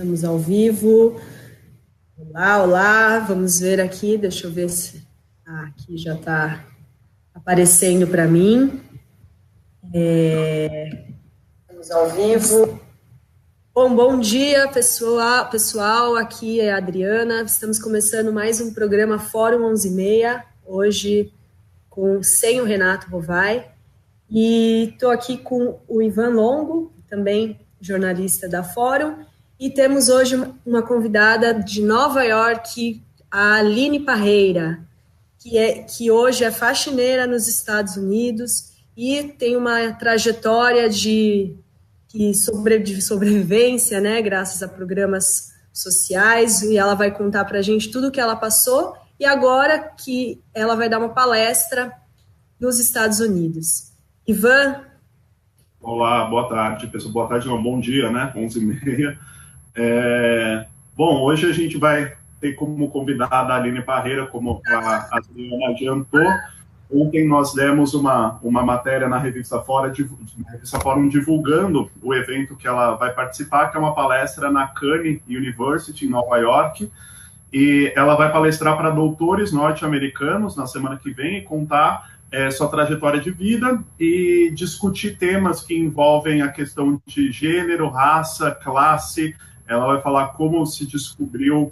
Estamos ao vivo. Olá, olá. Vamos ver aqui. Deixa eu ver se aqui já está aparecendo para mim. Estamos ao vivo. Bom dia, pessoal. Aqui é a Adriana. Estamos começando mais um programa Fórum 11h30. Hoje sem o Renato Rovai. E estou aqui com o Ivan Longo, também jornalista da Fórum. E temos hoje uma convidada de Nova York, a Aline Parreira, que hoje é faxineira nos Estados Unidos e tem uma trajetória de sobrevivência, né, graças a programas sociais, e ela vai contar para a gente tudo o que ela passou, e agora que ela vai dar uma palestra nos Estados Unidos. Ivan? Olá, boa tarde, pessoal. Boa tarde, não, bom dia, né? 11h30. Bom, hoje a gente vai ter como convidada a Aline Parreira, como a Adriana adiantou. Ontem nós demos uma matéria na revista Fórum divulgando o evento que ela vai participar, que é uma palestra na Kean University, em Nova York, e ela vai palestrar para doutores norte-americanos na semana que vem e contar sua trajetória de vida e discutir temas que envolvem a questão de gênero, raça, classe. Ela vai falar como se descobriu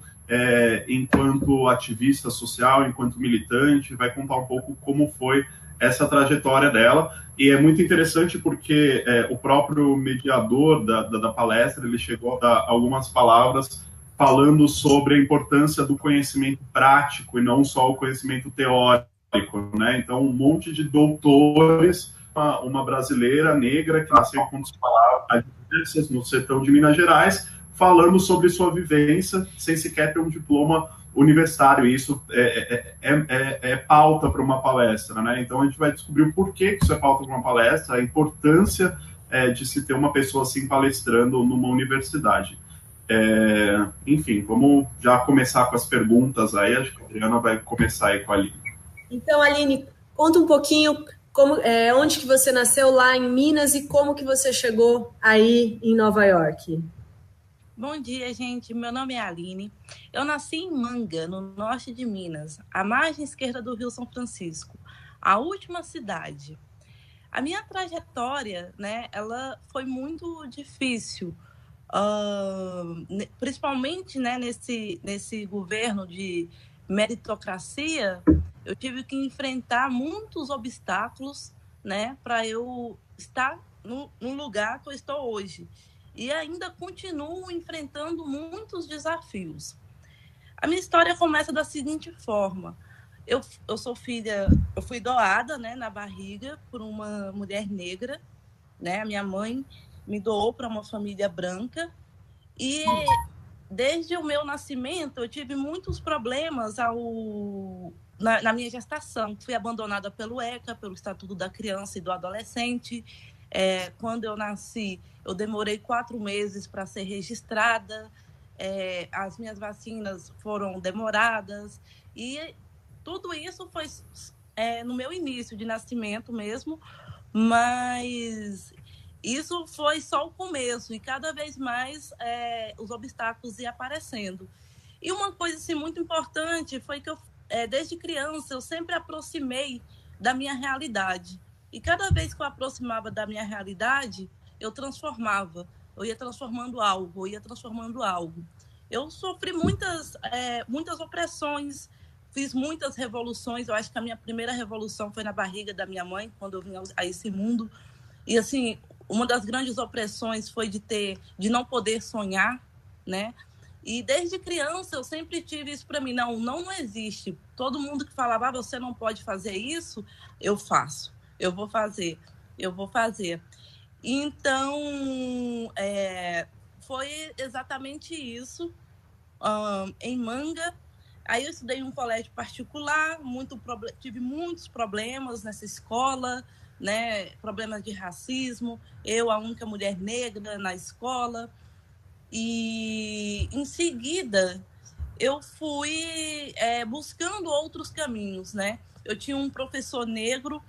enquanto ativista social, enquanto militante, vai contar um pouco como foi essa trajetória dela. E é muito interessante porque o próprio mediador da palestra, ele chegou a dar algumas palavras falando sobre a importância do conhecimento prático e não só o conhecimento teórico, né? Então, um monte de doutores, uma brasileira negra que nasceu com palavras no sertão de Minas Gerais, falando sobre sua vivência sem sequer ter um diploma universitário. E isso é pauta para uma palestra, né? Então, a gente vai descobrir o porquê que isso é pauta para uma palestra, a importância de se ter uma pessoa assim palestrando numa universidade. Enfim, vamos já começar com as perguntas aí. Acho que a Adriana vai começar aí com a Aline. Então, Aline, conta um pouquinho onde que você nasceu lá em Minas e como que você chegou aí em Nova York. Bom dia, gente. Meu nome é Aline. Eu nasci em Manga, no norte de Minas, à margem esquerda do Rio São Francisco, a última cidade. A minha trajetória, né, ela foi muito difícil, principalmente, né, nesse governo de meritocracia. Eu tive que enfrentar muitos obstáculos, né, para eu estar no lugar que eu estou hoje. E ainda continuo enfrentando muitos desafios. A minha história começa da seguinte forma. Eu fui doada, né, na barriga por uma mulher negra, né? A minha mãe me doou para uma família branca. E desde o meu nascimento, eu tive muitos problemas na minha gestação. Fui abandonada pelo ECA, pelo Estatuto da Criança e do Adolescente. Quando eu nasci, eu demorei 4 meses para ser registrada, as minhas vacinas foram demoradas, e tudo isso foi no meu início de nascimento mesmo, mas isso foi só o começo, e cada vez mais os obstáculos iam aparecendo. E uma coisa assim, muito importante foi que desde criança, eu sempre aproximei da minha realidade. E cada vez que eu aproximava da minha realidade, eu transformava. Eu ia transformando algo. Eu sofri muitas opressões, fiz muitas revoluções. Eu acho que a minha primeira revolução foi na barriga da minha mãe, quando eu vim a esse mundo. E, assim, uma das grandes opressões foi de não poder sonhar, né? E desde criança eu sempre tive isso para mim. Não existe. Todo mundo que falava, você não pode fazer isso, eu faço. Eu vou fazer. Então, foi exatamente isso. Em Manga, aí eu estudei em um colégio particular, tive muitos problemas nessa escola, né? Problemas de racismo, eu, a única mulher negra na escola. E, em seguida, eu fui buscando outros caminhos, né? Eu tinha um professor negro,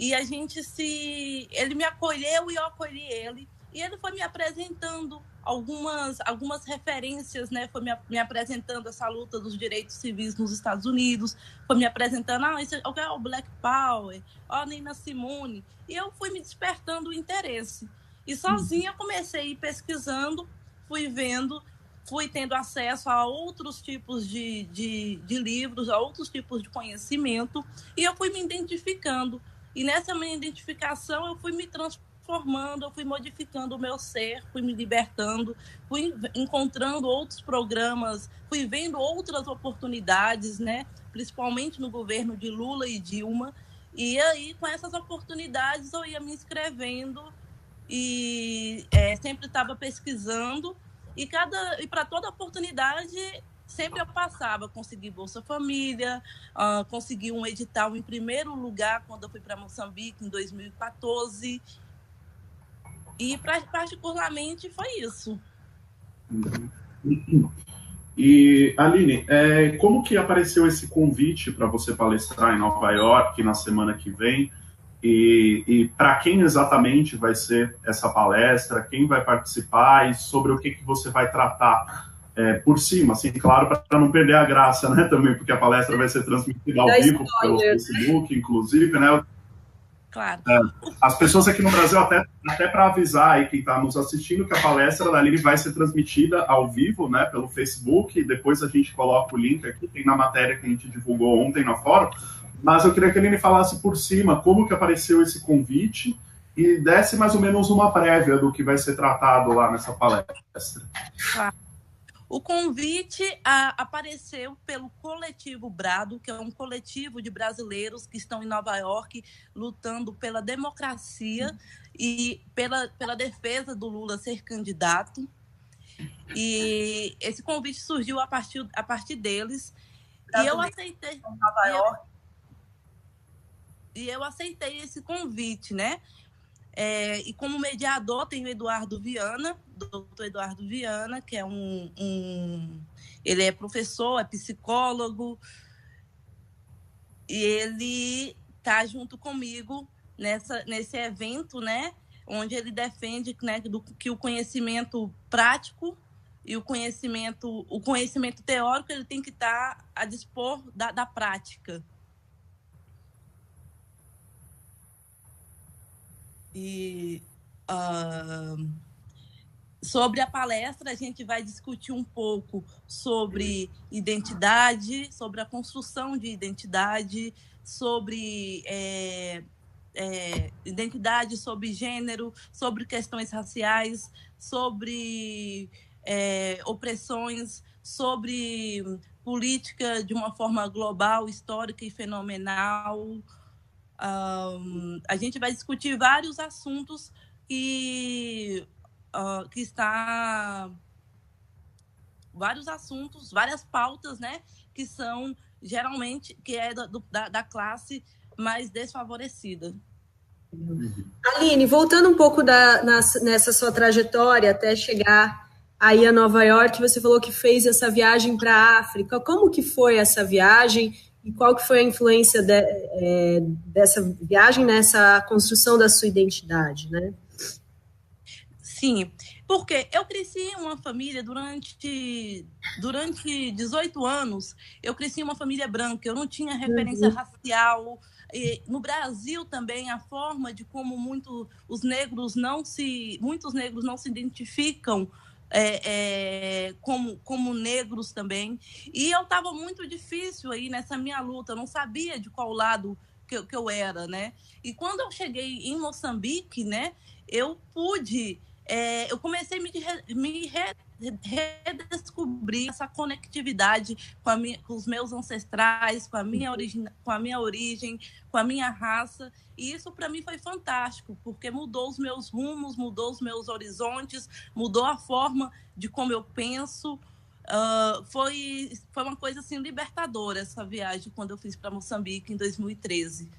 e ele me acolheu e eu acolhi ele. E ele foi me apresentando algumas referências, né? Foi me apresentando essa luta dos direitos civis nos Estados Unidos, foi me apresentando, isso é o Black Power, a Nina Simone, e eu fui me despertando o interesse. E sozinha eu comecei a ir pesquisando, fui vendo, fui tendo acesso a outros tipos de livros, a outros tipos de conhecimento, e eu fui me identificando. E nessa minha identificação eu fui me transformando, eu fui modificando o meu ser, fui me libertando, fui encontrando outros programas, fui vendo outras oportunidades, né? Principalmente no governo de Lula e Dilma. E aí, com essas oportunidades, eu ia me inscrevendo e sempre estava pesquisando. E para toda oportunidade, sempre eu passava. Consegui Bolsa Família, consegui um edital em primeiro lugar quando eu fui para Moçambique, em 2014. E, particularmente, foi isso. E, Aline, como que apareceu esse convite para você palestrar em Nova York na semana que vem? E para quem exatamente vai ser essa palestra? Quem vai participar? E sobre o que você vai tratar por cima? Assim, claro, para não perder a graça, né, também, porque a palestra vai ser transmitida ao vivo pelo Facebook, inclusive, né? Claro. As pessoas aqui no Brasil, até para avisar aí quem está nos assistindo, que a palestra da Aline vai ser transmitida ao vivo, né, pelo Facebook, e depois a gente coloca o link aqui, tem na matéria que a gente divulgou ontem na fórum, mas eu queria que a Aline falasse por cima como que apareceu esse convite e desse mais ou menos uma prévia do que vai ser tratado lá nessa palestra. Claro. O convite apareceu pelo Coletivo Brado, que é um coletivo de brasileiros que estão em Nova York lutando pela democracia e pela defesa do Lula ser candidato. E esse convite surgiu a partir deles. E eu aceitei. Nova York. E eu aceitei esse convite, né? E como mediador tem o Eduardo Viana, doutor Eduardo Viana, que é ele é professor, é psicólogo, e ele está junto comigo nesse evento, né, onde ele defende, né, que o conhecimento prático e o conhecimento teórico ele tem que estar a dispor da prática. E sobre a palestra, a gente vai discutir um pouco sobre identidade, sobre a construção de identidade, sobre identidade, sobre gênero, sobre questões raciais, sobre opressões, sobre política de uma forma global, histórica e fenomenal. A gente vai discutir vários assuntos várias pautas, né, que são geralmente da classe mais desfavorecida. Aline, voltando um pouco nessa sua trajetória até chegar aí a Nova York, você falou que fez essa viagem para a África. Como que foi essa viagem e qual que foi a influência dessa viagem nessa construção da sua identidade, né? Sim, porque eu cresci em uma família durante 18 anos, eu cresci em uma família branca, eu não tinha referência racial. E no Brasil também, a forma de como muitos negros não se identificam como negros também. E eu estava muito difícil aí nessa minha luta, eu não sabia de qual lado que eu era, né? E quando eu cheguei em Moçambique, né, eu comecei a me redescobrir essa conectividade com os meus ancestrais, com a minha origem, com a minha raça. E isso, para mim, foi fantástico, porque mudou os meus rumos, mudou os meus horizontes, mudou a forma de como eu penso. Foi uma coisa assim, libertadora essa viagem, quando eu fiz para Moçambique, em 2013.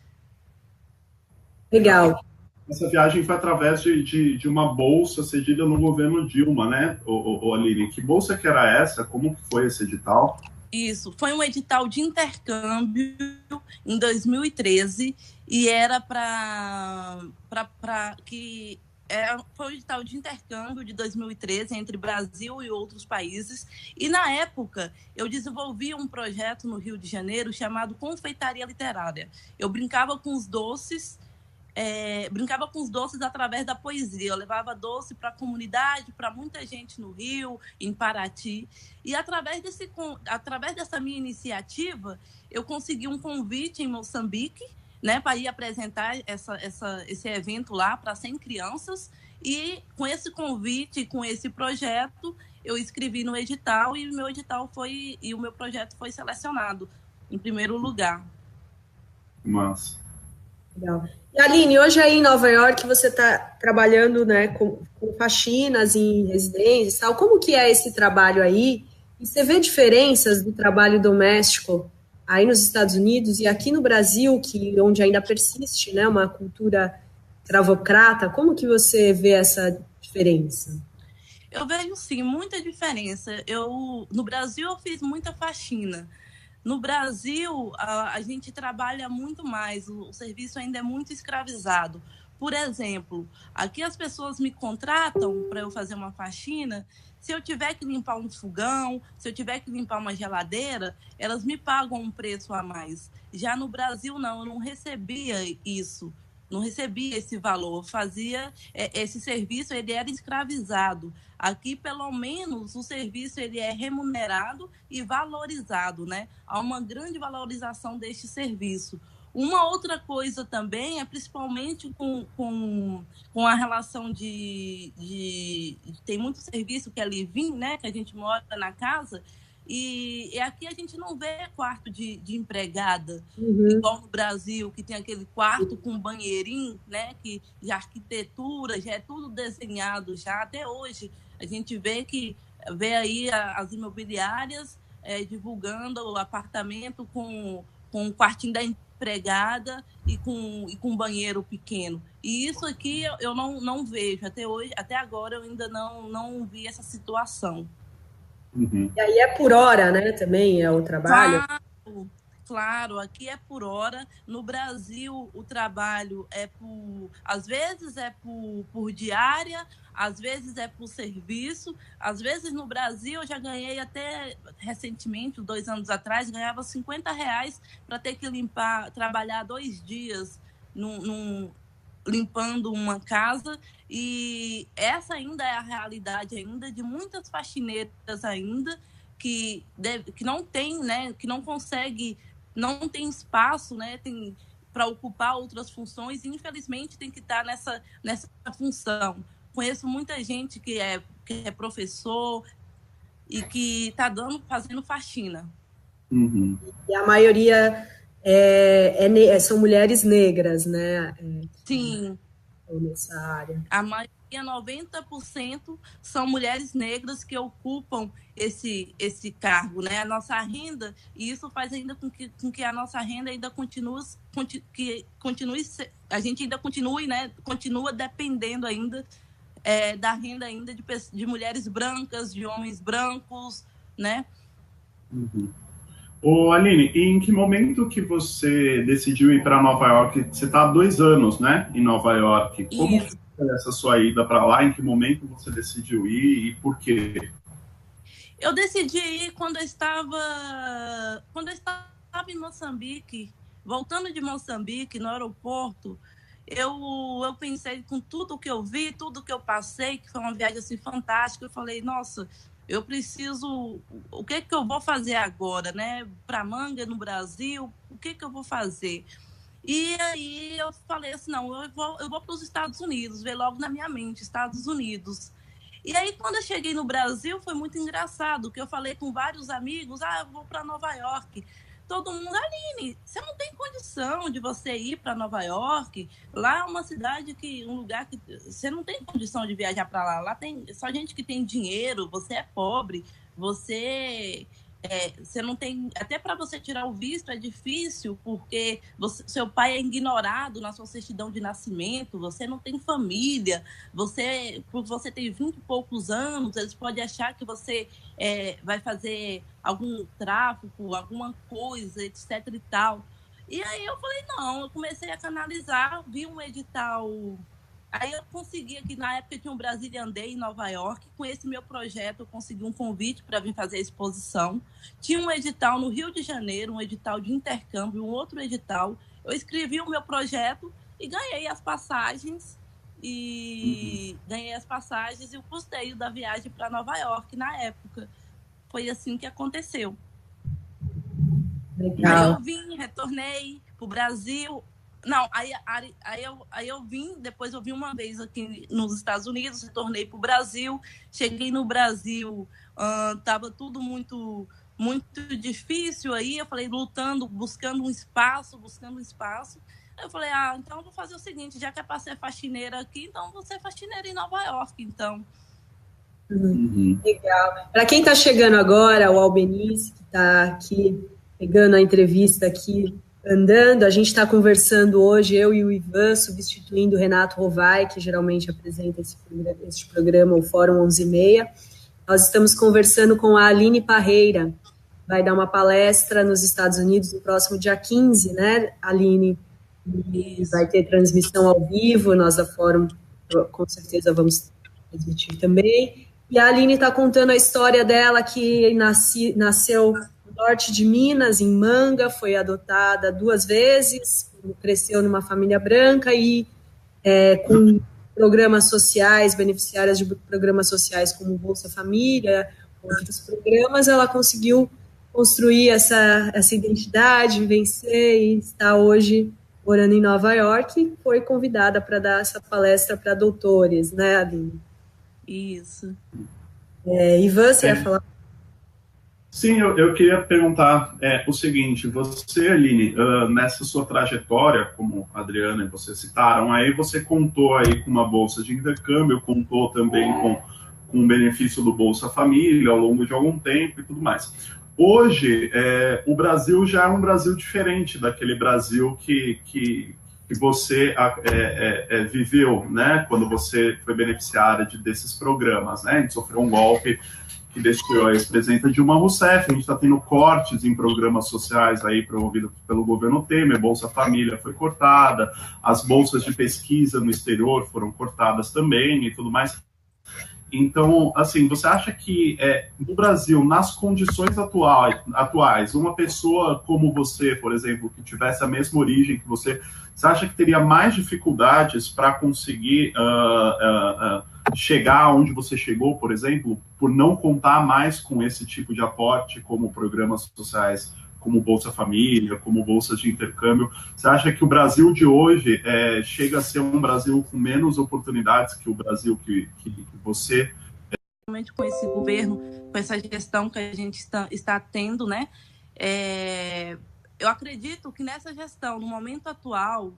Legal. Essa viagem foi através de uma bolsa cedida no governo Dilma, né, Aline? Que bolsa que era essa? Como que foi esse edital? Isso, foi um edital de intercâmbio em 2013 e era para foi um edital de intercâmbio de 2013 entre Brasil e outros países. E, na época, eu desenvolvi um projeto no Rio de Janeiro chamado Confeitaria Literária. Eu brincava com os doces através da poesia. Eu levava doce para a comunidade, para muita gente no Rio, em Paraty. E, através dessa minha iniciativa, eu consegui um convite em Moçambique, né, para ir apresentar esse evento lá para 100 crianças. E com esse convite, com esse projeto, eu escrevi no edital e o meu projeto foi selecionado em primeiro lugar. Massa. Legal. E Aline, hoje aí em Nova York você está trabalhando, né, com faxinas em residências e tal. Como que é esse trabalho aí? E você vê diferenças do trabalho doméstico aí nos Estados Unidos e aqui no Brasil, onde ainda persiste, né, uma cultura escravocrata? Como que você vê essa diferença? Eu vejo, sim, muita diferença. No Brasil, eu fiz muita faxina. No Brasil, a gente trabalha muito mais, o serviço ainda é muito escravizado. Por exemplo, aqui as pessoas me contratam para eu fazer uma faxina. Se eu tiver que limpar um fogão, se eu tiver que limpar uma geladeira, elas me pagam um preço a mais. Já no Brasil, não, eu não recebia isso, não recebia esse valor. Fazia esse serviço, ele era escravizado. Aqui, pelo menos, o serviço ele é remunerado e valorizado, né? Há uma grande valorização deste serviço. Uma outra coisa também é principalmente com a relação tem muito serviço que é live-in, né? Que a gente mora na casa, e aqui a gente não vê quarto de empregada, igual no Brasil, que tem aquele quarto com banheirinho, né? Que de arquitetura, já é tudo desenhado já. Até hoje a gente vê aí as imobiliárias divulgando o apartamento com um quartinho da empregada e com um banheiro pequeno. E isso aqui eu não vejo. Até hoje, até agora, eu ainda não vi essa situação. Uhum. E aí é por hora, né, também é o trabalho? Claro, aqui é por hora. No Brasil, o trabalho às vezes é por diária, às vezes é por serviço. Às vezes, no Brasil, eu já ganhei até recentemente, 2 anos atrás, ganhava R$50 para ter que trabalhar 2 dias limpando uma casa. E essa ainda é a realidade ainda de muitas faxineiras ainda que não tem, né, que não consegue, não tem espaço, né, para ocupar outras funções, e infelizmente tem que estar nessa função. Conheço muita gente que é professor e que está fazendo faxina. Uhum. E a maioria são mulheres negras, né? Sim. Nessa área. A maioria, 90%, são mulheres negras que ocupam esse cargo, né? A nossa renda, e isso faz ainda com que a nossa renda ainda a gente ainda continue, né? Continua dependendo ainda da renda ainda de mulheres brancas, de homens brancos, né? Uhum. Ô, Aline, e em que momento que você decidiu ir para Nova York? Você está há 2 anos, né, em Nova York. Como foi essa sua ida para lá? Em que momento você decidiu ir e por quê? Eu decidi ir quando eu estava em Moçambique, voltando de Moçambique, no aeroporto. Eu pensei, com tudo que eu vi, tudo que eu passei, que foi uma viagem assim fantástica, eu falei, nossa, eu preciso, o que eu vou fazer agora, né? Para Manga, no Brasil, o que eu vou fazer? E aí eu falei assim, não, eu vou para os Estados Unidos, veio logo na minha mente, Estados Unidos. E aí, quando eu cheguei no Brasil, foi muito engraçado, que eu falei com vários amigos, eu vou para Nova York. Todo mundo, Aline, você não tem condição de você ir para Nova York? Lá é uma cidade um lugar que você não tem condição de viajar para lá. Lá tem só gente que tem dinheiro, você é pobre, você não tem... Até para você tirar o visto é difícil, porque seu pai é ignorado na sua certidão de nascimento, você não tem família, por você ter 20 e poucos anos, eles podem achar que você vai fazer algum tráfico, alguma coisa, etc e tal. E aí eu falei, não, eu comecei a canalizar, vi um edital Aí eu consegui aqui, na época tinha um Brazilian Day em Nova York, com esse meu projeto eu consegui um convite para vir fazer a exposição. Tinha um edital no Rio de Janeiro, um edital de intercâmbio, um outro edital. Eu escrevi o meu projeto e ganhei as passagens, e o custeio da viagem para Nova York na época. Foi assim que aconteceu. Legal. Aí eu retornei para o Brasil. Não, aí eu vim, depois eu vim uma vez aqui nos Estados Unidos, retornei para o Brasil, cheguei no Brasil, estava tudo muito, muito difícil aí, eu falei, lutando, buscando um espaço. Aí eu falei, então eu vou fazer o seguinte, já que é para ser faxineira aqui, então vou ser faxineira em Nova York, então. Legal. Para quem está chegando agora, o Albeniz, que está aqui pegando a entrevista aqui, andando, a gente está conversando hoje, eu e o Ivan, substituindo o Renato Rovai, que geralmente apresenta este programa, o Fórum 11h30. Nós estamos conversando com a Aline Parreira, vai dar uma palestra nos Estados Unidos no próximo dia 15, né, Aline? E vai ter transmissão ao vivo, nós da Fórum com certeza vamos transmitir também. E a Aline está contando a história dela, que nasceu no norte de Minas, em Manga, foi adotada 2 vezes, cresceu numa família branca e com programas sociais, beneficiárias de programas sociais como Bolsa Família, outros programas, ela conseguiu construir essa identidade, vencer e está hoje morando em Nova York, foi convidada para dar essa palestra para doutores, né, Aline? Isso. Ivan, você ia falar? Sim, eu queria perguntar o seguinte, você, Aline, nessa sua trajetória, como a Adriana e você citaram, aí você contou aí com uma bolsa de intercâmbio, contou também com o benefício do Bolsa Família ao longo de algum tempo e tudo mais. Hoje, o Brasil já é um Brasil diferente daquele Brasil que você viveu, né, quando você foi beneficiária desses programas, né? A gente sofreu um golpe que destruiu a ex-presidenta Dilma Rousseff, a gente está tendo cortes em programas sociais aí promovidos pelo governo Temer, Bolsa Família foi cortada, as bolsas de pesquisa no exterior foram cortadas também e tudo mais. Então, assim, você acha que no Brasil, nas condições atuais, uma pessoa como você, por exemplo, que tivesse a mesma origem que você acha que teria mais dificuldades para conseguir chegar onde você chegou, por exemplo, por não contar mais com esse tipo de aporte, como programas sociais, como Bolsa Família, como bolsas de intercâmbio? Você acha que o Brasil de hoje chega a ser um Brasil com menos oportunidades que o Brasil que você... Realmente com esse governo, com essa gestão que a gente está tendo, né? Eu acredito que nessa gestão, no momento atual,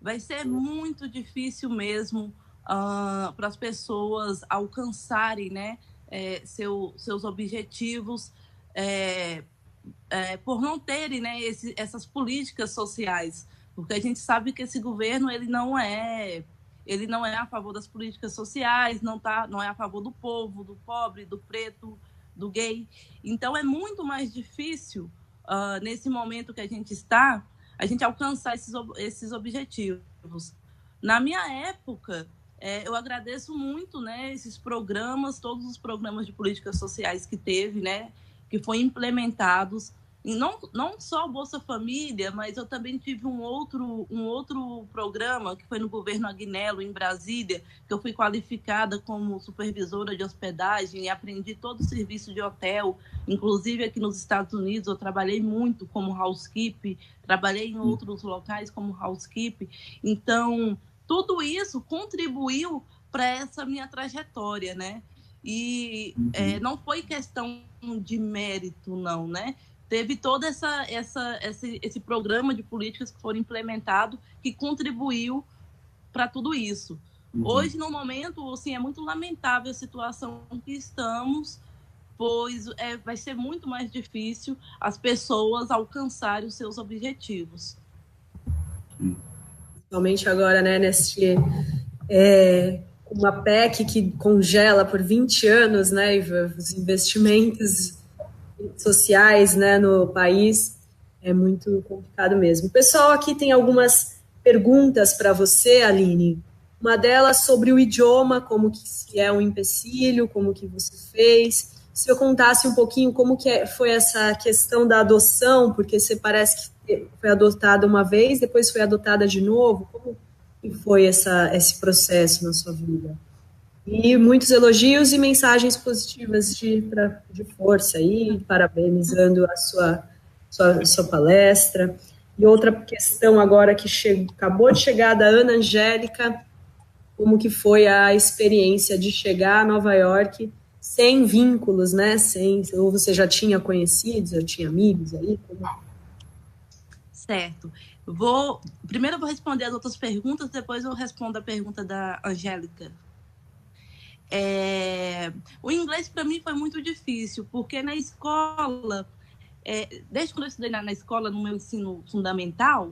vai ser muito difícil mesmo para as pessoas alcançarem, né, seus objetivos, por não terem, né, essas políticas sociais, porque a gente sabe que esse governo ele não é a favor das políticas sociais, não é a favor do povo, do pobre, do preto, do gay. Então é muito mais difícil nesse momento que a gente está, a gente alcançar esses objetivos. Na minha época, eu agradeço muito, né, esses programas, todos os programas de políticas sociais que teve, né, que foram implementados, e não só o Bolsa Família, mas eu também tive um outro programa que foi no governo Agnello, em Brasília, que eu fui qualificada como supervisora de hospedagem e aprendi todo o serviço de hotel, inclusive aqui nos Estados Unidos eu trabalhei muito como housekeeping, trabalhei em outros locais como housekeeping, então tudo isso contribuiu para essa minha trajetória, né? E não foi questão de mérito, não, né? Teve todo esse programa de políticas que foram implementados que contribuiu para tudo isso. Hoje, no momento, assim, é muito lamentável a situação que estamos, pois vai ser muito mais difícil as pessoas alcançarem os seus objetivos. Principalmente agora, né, uma PEC que congela por 20 anos, né, Ivan, os investimentos sociais, né, no país, é muito complicado mesmo. O pessoal aqui tem algumas perguntas para você, Aline, Uma delas sobre o idioma, como que se é um empecilho, como que você fez. Se eu contasse um pouquinho como que foi essa questão da adoção, porque você parece que foi adotada uma vez, depois foi adotada de novo. Como que foi esse processo na sua vida? E muitos elogios e mensagens positivas de força aí, parabenizando a sua palestra. E outra questão agora que acabou de chegar da Ana Angélica, como que foi a experiência de chegar a Nova York sem vínculos, né? Ou você já tinha conhecidos, já tinha amigos aí? Certo. Primeiro eu vou responder as outras perguntas, depois eu respondo a pergunta da Angélica. O inglês para mim foi muito difícil, porque na escola, desde quando eu estudei na escola, no meu ensino fundamental,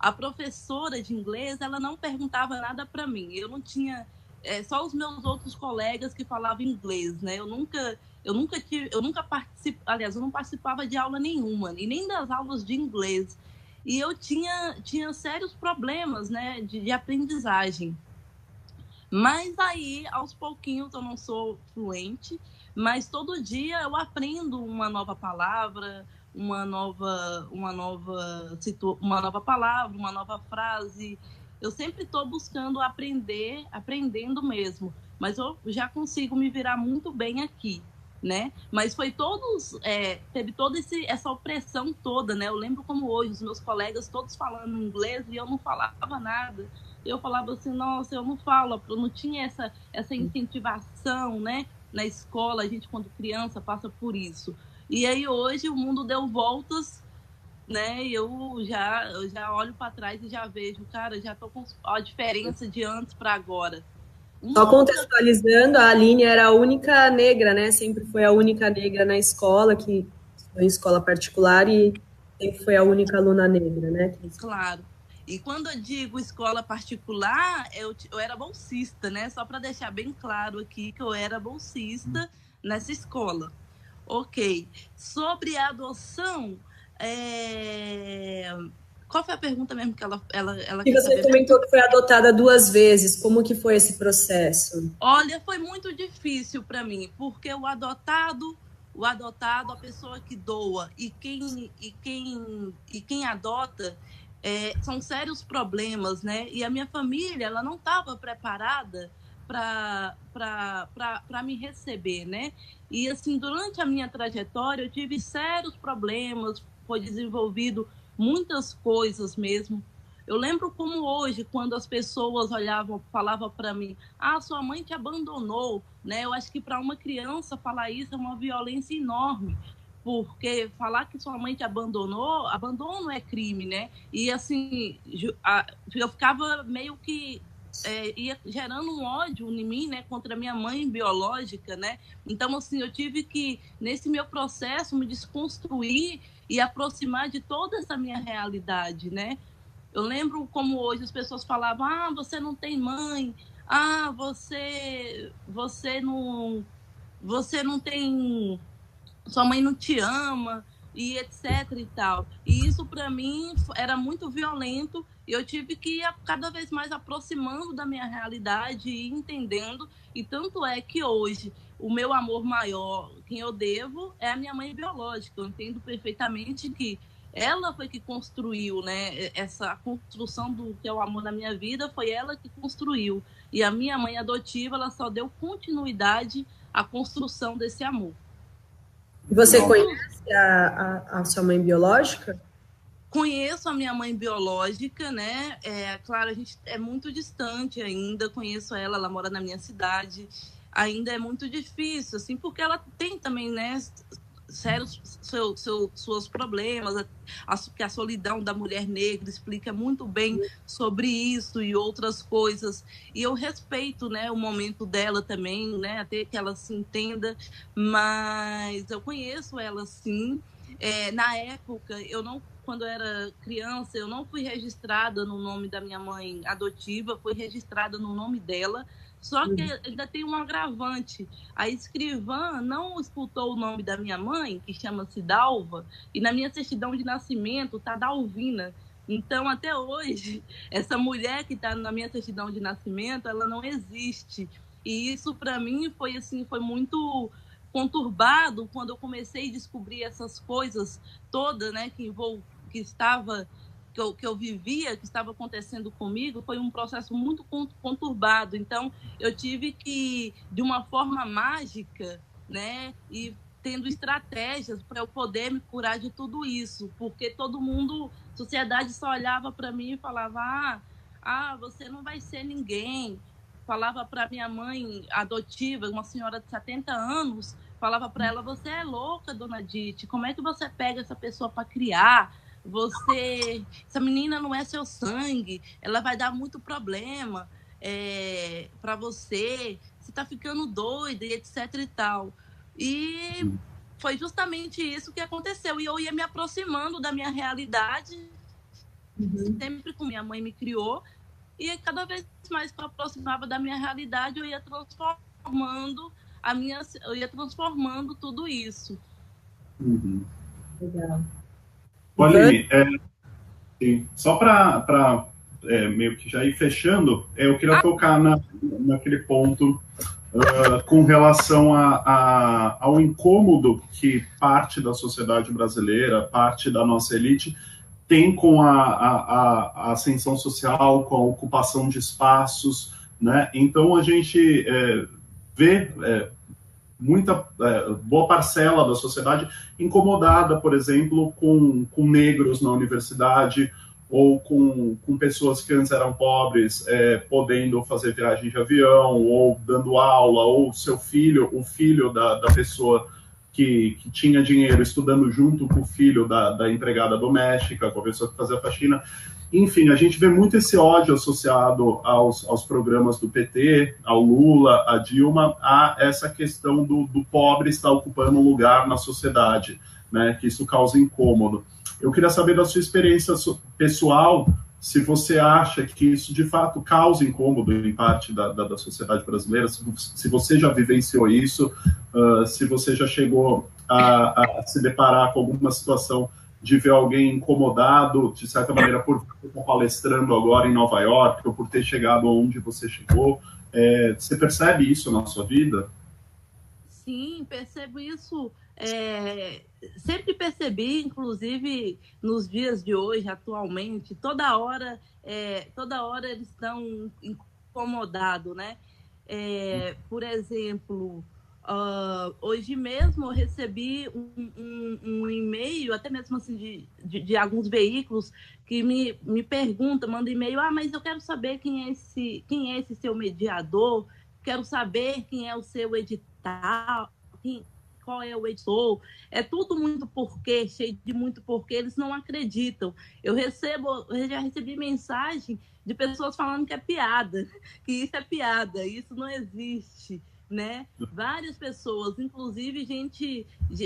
a professora de inglês, ela não perguntava nada para mim. Eu não tinha... só os meus outros colegas que falavam inglês, né? Eu não participava de aula nenhuma, e nem das aulas de inglês. E eu tinha sérios problemas, né, de aprendizagem. Mas aí, aos pouquinhos, eu não sou fluente, mas todo dia eu aprendo uma nova palavra, uma nova palavra, uma nova frase. Eu sempre estou buscando aprendendo mesmo. Mas eu já consigo me virar muito bem aqui, né? Mas teve toda essa opressão toda, né? Eu lembro como hoje, os meus colegas todos falando inglês e eu não falava nada. Eu falava assim, nossa, eu não falo, eu não tinha essa incentivação, né? Na escola, a gente, quando criança, passa por isso. E aí, hoje, o mundo deu voltas, né? E eu já olho para trás e já vejo, cara, já estou com a diferença de antes para agora. Só contextualizando, a Aline era a única negra, né? Sempre foi a única negra na escola, que foi em escola particular, e sempre foi a única aluna negra, né? Claro. E quando eu digo escola particular, eu era bolsista, né? Só para deixar bem claro aqui que eu era bolsista nessa escola. Ok. Sobre a adoção, qual foi a pergunta mesmo que ela que você comentou que foi adotada 2 vezes. Como que foi esse processo? Olha, foi muito difícil para mim, porque o adotado, a pessoa que doa e quem adota, são sérios problemas, né? E a minha família, ela não estava preparada para me receber, né? E assim, durante a minha trajetória, eu tive sérios problemas, foi desenvolvido muitas coisas mesmo. Eu lembro como hoje, quando as pessoas falavam para mim, sua mãe te abandonou, né? Eu acho que para uma criança falar isso é uma violência enorme, porque falar que sua mãe te abandonou, abandono é crime, né? E assim, eu ficava meio que ia gerando um ódio em mim, né, contra minha mãe biológica, né? Então, assim, eu tive que, nesse meu processo, me desconstruir e aproximar de toda essa minha realidade, né? Eu lembro como hoje as pessoas falavam, você não tem mãe, você não tem, sua mãe não te ama, e etc e tal. E isso para mim era muito violento, e eu tive que ir cada vez mais aproximando da minha realidade e entendendo, e tanto é que hoje o meu amor maior, quem eu devo, é a minha mãe biológica. Eu entendo perfeitamente que ela foi que construiu, né? Essa construção do que é o amor na minha vida, foi ela que construiu. E a minha mãe adotiva, ela só deu continuidade à construção desse amor. Você conhece a sua mãe biológica? Conheço a minha mãe biológica, né? Claro, a gente é muito distante ainda. Conheço ela mora na minha cidade. Ainda é muito difícil, assim, porque ela tem também, né, sérios seus problemas, que a solidão da mulher negra explica muito bem sobre isso e outras coisas. E eu respeito, né, o momento dela também, né, até que ela se entenda, mas eu conheço ela sim. Na época, quando eu era criança, eu não fui registrada no nome da minha mãe adotiva, fui registrada no nome dela. Só que ainda tem um agravante. A escrivã não escutou o nome da minha mãe, que chama-se Dalva, e na minha certidão de nascimento está Dalvina. Então, até hoje, essa mulher que está na minha certidão de nascimento, ela não existe. E isso, para mim, foi assim, foi muito conturbado quando eu comecei a descobrir essas coisas todas, né, que eu vivia, que estava acontecendo comigo. Foi um processo muito conturbado. Então, eu tive que, de uma forma mágica, né, e tendo estratégias para eu poder me curar de tudo isso, porque todo mundo, a sociedade só olhava para mim e falava: você não vai ser ninguém. Falava para minha mãe adotiva, uma senhora de 70 anos, falava para ela: você é louca, dona Dite, como é que você pega essa pessoa para criar? Essa menina não é seu sangue, ela vai dar muito problema para você está ficando doida, e etc e tal. E foi justamente isso que aconteceu. E eu ia me aproximando da minha realidade, sempre como minha mãe me criou, e cada vez mais que eu aproximava da minha realidade, eu ia transformando tudo isso. Legal. Aline, só para meio que já ir fechando, eu queria tocar naquele ponto com relação ao incômodo que parte da sociedade brasileira, parte da nossa elite, tem com a ascensão social, com a ocupação de espaços, né? Então, a gente vê muita boa parcela da sociedade incomodada, por exemplo, com negros na universidade, ou com pessoas que antes eram pobres, podendo fazer viagem de avião, ou dando aula, ou o filho da pessoa que tinha dinheiro estudando junto com o filho da empregada doméstica, com a pessoa que fazia faxina. Enfim, a gente vê muito esse ódio associado aos programas do PT, ao Lula, a Dilma, a essa questão do pobre estar ocupando um lugar na sociedade, né, que isso causa incômodo. Eu queria saber da sua experiência pessoal, se você acha que isso de fato causa incômodo em parte da sociedade brasileira, se você já vivenciou isso, se você já chegou a se deparar com alguma situação de ver alguém incomodado, de certa maneira, por estar palestrando agora em Nova York, ou por ter chegado onde você chegou. Você percebe isso na sua vida? Sim, percebo isso. Sempre percebi, inclusive nos dias de hoje, atualmente, toda hora eles estão incomodados, né? Por exemplo, hoje mesmo eu recebi um e-mail, até mesmo assim de alguns veículos que me perguntam, mandam e-mail: mas eu quero saber quem é esse seu mediador, quero saber quem é o seu edital, qual é o editor. É tudo muito porquê, cheio de muito porquê, eles não acreditam. Eu já recebi mensagem de pessoas falando que é piada, que isso é piada, isso não existe, né? Várias pessoas, inclusive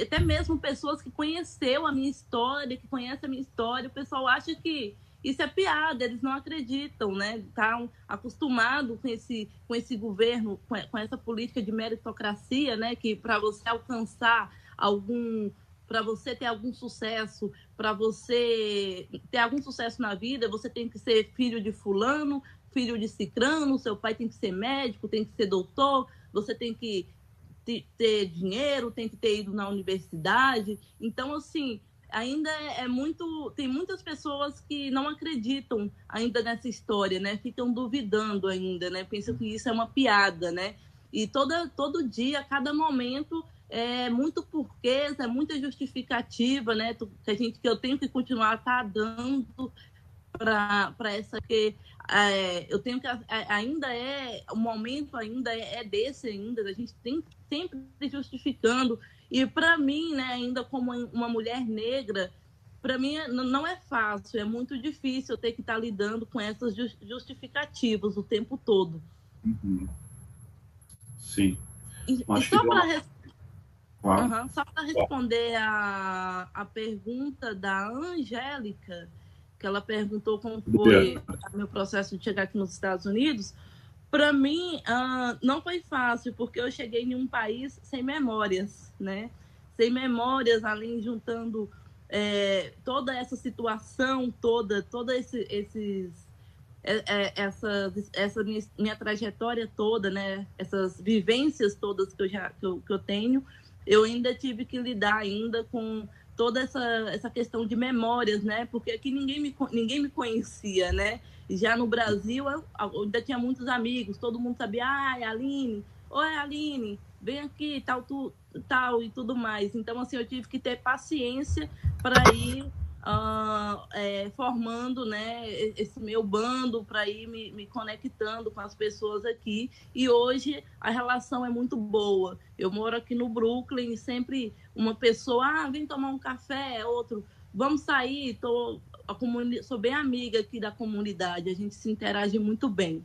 até mesmo pessoas que conheceu a minha história, que conhecem a minha história, o pessoal acha que isso é piada, eles não acreditam, né? Estão acostumados com esse governo, com essa política de meritocracia, né? Que para você alcançar para você ter algum sucesso, para você ter algum sucesso na vida, você tem que ser filho de fulano, filho de cicrano, seu pai tem que ser médico, tem que ser doutor, você tem que ter dinheiro, tem que ter ido na universidade. Então, assim, ainda tem muitas pessoas que não acreditam ainda nessa história, né? Ficam duvidando ainda, né? Pensam que isso é uma piada, né? E todo dia, a cada momento, é muito porquês, é muita justificativa, né? Que eu tenho que continuar dando para essa que eu tenho que ainda o momento ainda desse ainda, a gente tem sempre justificando. E para mim, né, ainda como uma mulher negra, para mim não é fácil, é muito difícil eu ter que estar lidando com essas justificativas o tempo todo. Sim. E só para responder a pergunta da Angélica, que ela perguntou como foi o meu processo de chegar aqui nos Estados Unidos. Para mim, não foi fácil, porque eu cheguei em um país sem memórias, né? Sem memórias, além juntando toda essa situação toda essa minha trajetória toda, né? Essas vivências todas que eu tenho, eu ainda tive que lidar ainda com toda essa questão de memórias, né? Porque aqui ninguém me conhecia, né? Já no Brasil, eu ainda tinha muitos amigos, todo mundo sabia, é a Aline, oi, Aline, vem aqui, tal e tudo mais. Então, assim, eu tive que ter paciência para ir formando, né, esse meu bando, para ir me conectando com as pessoas aqui. E hoje a relação é muito boa. Eu moro aqui no Brooklyn e sempre uma pessoa, vem tomar um café, outro, vamos sair, sou bem amiga aqui da comunidade, a gente se interage muito bem.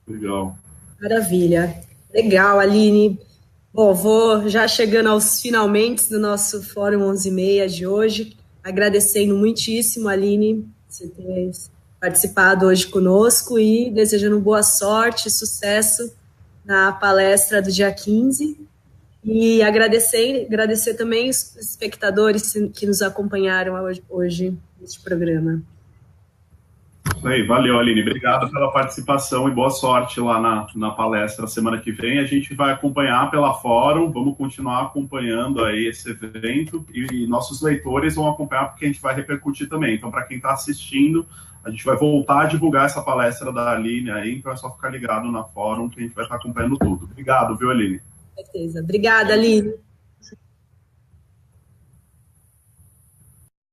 Legal. Maravilha. Legal, Aline. Bom, vou já chegando aos finalmente do nosso Fórum 11h30 de hoje, agradecendo muitíssimo, Aline, você ter participado hoje conosco e desejando boa sorte e sucesso na palestra do dia 15. E agradecer também os espectadores que nos acompanharam hoje neste programa. Aí, valeu, Aline. Obrigado pela participação e boa sorte lá na palestra semana que vem. A gente vai acompanhar pela Fórum, vamos continuar acompanhando aí esse evento e nossos leitores vão acompanhar porque a gente vai repercutir também. Então, para quem está assistindo, a gente vai voltar a divulgar essa palestra da Aline aí, então é só ficar ligado na Fórum que a gente vai estar acompanhando tudo. Obrigado, viu, Aline? Com certeza. Obrigada, Aline.